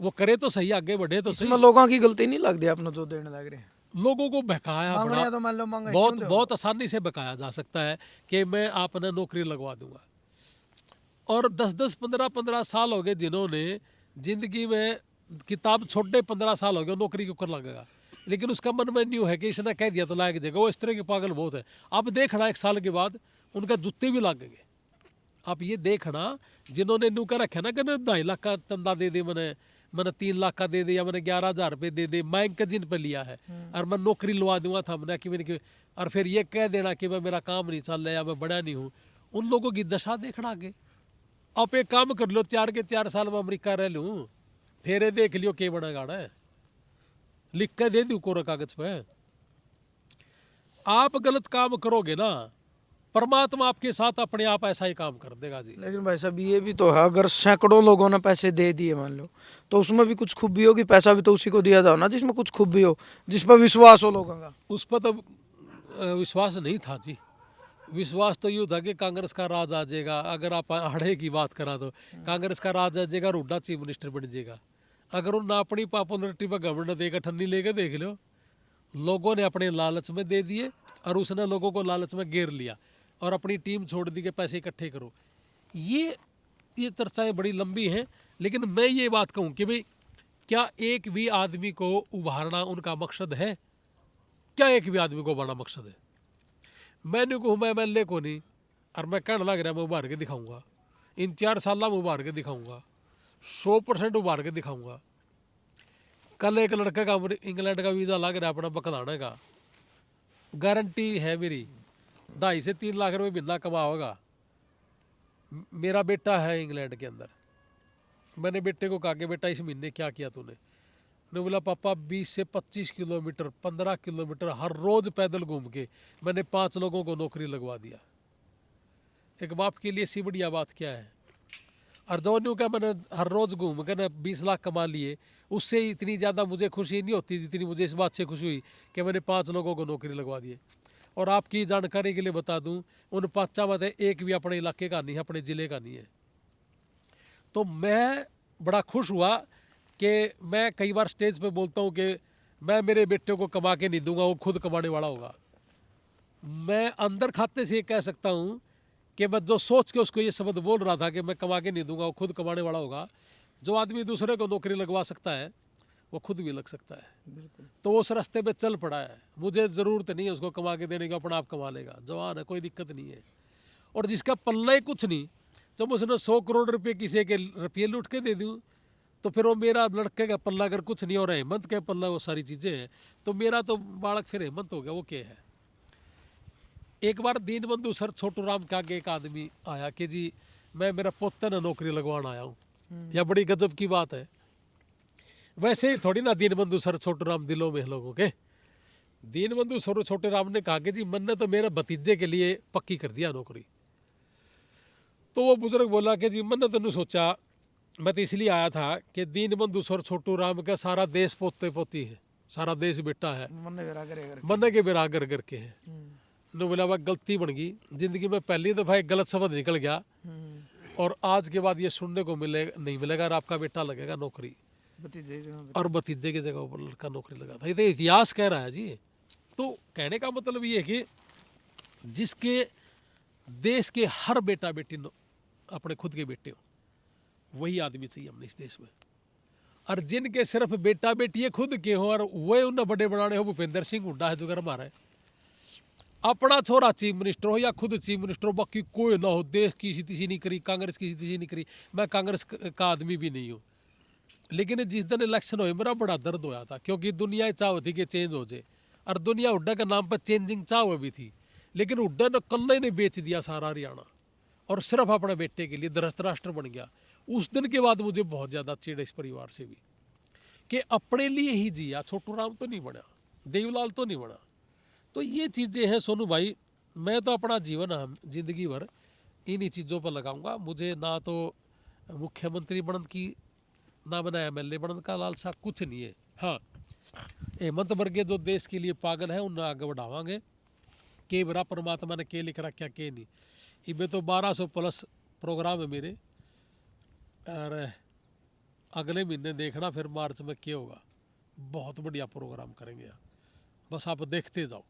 वो करे तो सही, आगे बढ़े तो सही। इसमें लोगों की गलती नहीं लगती आपने जो देने लग रहे हैं? लोगों को बहकाया मांगने तो मान लो मांगे, बहुत बहुत आसानी से बहकाया जा सकता है कि मैं आपने नौकरी लगवा दूंगा। और 10-10 15-15 साल हो गए जिन्होंने जिंदगी में, किताब छोटे 15 साल हो गए, नौकरी के ऊपर लगेगा, लेकिन उसका मन में न्यू है कि इसने कह दिया तो लायक देगा। वो इस तरह के पागल बहुत है। अब देखना 1 साल के बाद उनका जूते भी लाग गए। आप ये देखना, जिन्होंने न्यू कर रखा ना कि 2.5 लाख का चंदा दे दे, मैंने 3 लाख का दे दे, या मैंने 11,000 रुपये दे दे, बैंक का जिन पर लिया है, और मैं नौकरी लवा दूंगा था मैंने कि मैंने, और फिर ये कह देना कि मैं मेरा काम नहीं चल रहा या मैं बड़ा नहीं हूँ। उन लोगों की दशा देखना आगे। आप एक काम कर लो, 4 के 4 साल में अमेरिका रह लूँ, फिर ये देख लियो के बना गाड़ा है, लिख कर दे दूँ कोरे कागज पे। आप गलत काम करोगे ना, परमात्मा आपके साथ अपने आप ऐसा ही काम कर देगा जी। लेकिन भाई साहब ये भी तो है, अगर सैकड़ों लोगों ने पैसे दे दिए मान लो, तो उसमें भी कुछ खूबी होगी। पैसा भी तो उसी को दिया जाओ ना जिसमें कुछ खूबी हो, जिस पर विश्वास हो लोगों का। उस पर तो विश्वास नहीं था जी। विश्वास तो यूँ था कि कांग्रेस का राज आ जाएगा। अगर आप आड़े की बात करा तो कांग्रेस का राज आ जाएगा, हुड्डा चीफ मिनिस्टर बन जाएगा। अगर उन अपनी पॉपुलरिटी पर घमंड देकर ठन्नी लेके देख लो, लोगों ने अपने लालच में दे दिए और उसने लोगों को लालच में घेर लिया और अपनी टीम छोड़ दी कि पैसे इकट्ठे करो। ये चर्चाएं बड़ी लंबी हैं, लेकिन मैं ये बात कहूँ कि भाई क्या एक भी आदमी को उभारना उनका मकसद है? क्या एक भी आदमी को उभारना मकसद है? मैंने कहूँ मैं एमएलए को नहीं, और मैं कहने लग रहा मैं उभार के दिखाऊंगा, इन 4 साल में उभार के दिखाऊंगा, 100% उभार के दिखाऊंगा। कल एक लड़के का इंग्लैंड का वीज़ा लग रहा है अपना बकलाने का, गारंटी है मेरी 2.5 से 3 लाख रुपये महीना कमा होगा। मेरा बेटा है इंग्लैंड के अंदर। मैंने बेटे को कहा कि बेटा इस महीने क्या किया तूने? ने बोला पापा 20 से 25 किलोमीटर 15 किलोमीटर हर रोज़ पैदल घूम के मैंने 5 लोगों को नौकरी लगवा दिया। एक बाप के लिए सी बढ़िया बात क्या है? और जो न्यू का मैंने हर रोज़ घूम कर ना 20 लाख कमा लिए, उससे इतनी ज़्यादा मुझे खुशी नहीं होती जितनी मुझे इस बात से खुशी हुई कि मैंने 5 लोगों को नौकरी लगवा दी। और आपकी जानकारी के लिए बता दूं, उन 5 में से एक भी अपने इलाके का नहीं है, अपने ज़िले का नहीं है। तो मैं बड़ा खुश हुआ कि मैं कई बार स्टेज पे बोलता हूँ कि मैं मेरे बेटे को कमा के नहीं दूंगा, वो खुद कमाने वाला होगा। मैं अंदर खाते से ये कह सकता हूँ कि मैं जो सोच के उसको ये शब्द बोल रहा था कि मैं कमा के नहीं दूंगा, वो खुद कमाने वाला होगा। जो आदमी दूसरे को नौकरी लगवा सकता है वो खुद भी लग सकता है। बिल्कुल। तो वो उस रास्ते पे चल पड़ा है। मुझे ज़रूरत नहीं है उसको कमा के देने का, अपना आप कमा लेगा, जवान है, कोई दिक्कत नहीं है। और जिसका पल्ला ही कुछ नहीं, जब उसने 100 करोड़ रुपये किसी के रुपये लूट के दे दूँ, तो फिर वो मेरा लड़के का पल्ला अगर कुछ नहीं हो रहा है, हेमंत का पल्ला वो सारी चीज़ें हैं, तो मेरा तो बालक फिर हेमंत हो गया, वो क्या है। एक बार दीनबंधु सर छोटू राम के आगे एक आदमी आया कि जी मैं मेरा पोता ने नौकरी लगवाना आया हूँ, या बड़ी गजब की बात है। वैसे ही थोड़ी ना दीनबंधु सर छोटू राम दिलों में लोगों के। दीनबंधु सर छोटे राम ने कहा कि जी मैंने तो मेरे भतीजे के लिए पक्की कर दिया नौकरी। तो वो बुजुर्ग बोला कि जी मैंने तो नहीं सोचा, मैं तो इसलिए आया था कि दीनबंधु सर छोटू राम का सारा देश पोते पोती है, सारा देश बेटा है, मन्ने के बिरागर करके है। ने बोला वह गलती बन गई, जिंदगी में पहली दफ़ा एक गलत शब्द निकल गया, और आज के बाद ये सुनने को नहीं मिलेगा, और आपका बेटा लगेगा नौकरी, और भतीजे की जगह पर लड़का नौकरी लगा था। ये तो इतिहास कह रहा है जी। तो कहने का मतलब ये है कि जिसके देश के हर बेटा बेटी अपने खुद के बेटे हो, वही आदमी चाहिए हमने इस देश में। और जिनके सिर्फ बेटा बेटी खुद के हो और वही उन्हें बड़े बनाने हो, भूपेंद्र सिंह हुड्डा है जो घर हमारा है, अपना छोरा चीफ मिनिस्टर हो या खुद चीफ मिनिस्टर हो, बाकी कोई ना हो, देश की स्थिति नहीं करी, कांग्रेस की स्थिति नहीं करी। मैं कांग्रेस का आदमी भी नहीं हूँ, लेकिन जिस दिन इलेक्शन हुए मेरा बड़ा दर्द होया था, क्योंकि दुनिया चाह थी कि चेंज हो जाए, और दुनिया हुड्डा के नाम पर चेंजिंग चाह भी थी, लेकिन हुड्डा ने कल्ले ने बेच दिया सारा हरियाणा और सिर्फ अपने बेटे के लिए धृतराष्ट्र बन गया। उस दिन के बाद मुझे बहुत ज़्यादा चिढ़ इस परिवार से भी कि अपने लिए ही जिया, छोटू राम तो नहीं बना, देवलाल तो नहीं बना। तो ये चीज़ें हैं सोनू भाई, मैं तो अपना जीवन जिंदगी भर इन्हीं चीज़ों पर लगाऊंगा। मुझे ना तो मुख्यमंत्री बनने की, ना बना MLA बनने का लालसा, कुछ नहीं है। हाँ, हेमंत वर्गे जो देश के लिए पागल है उन्हें आगे बढ़ावांगे। के बरा परमात्मा ने के लिख रखा के नहीं, इबे तो 1200+ प्रोग्राम है मेरे, और अगले महीने देखना फिर मार्च में क्या होगा, बहुत बढ़िया प्रोग्राम करेंगे। बस आप देखते जाओ।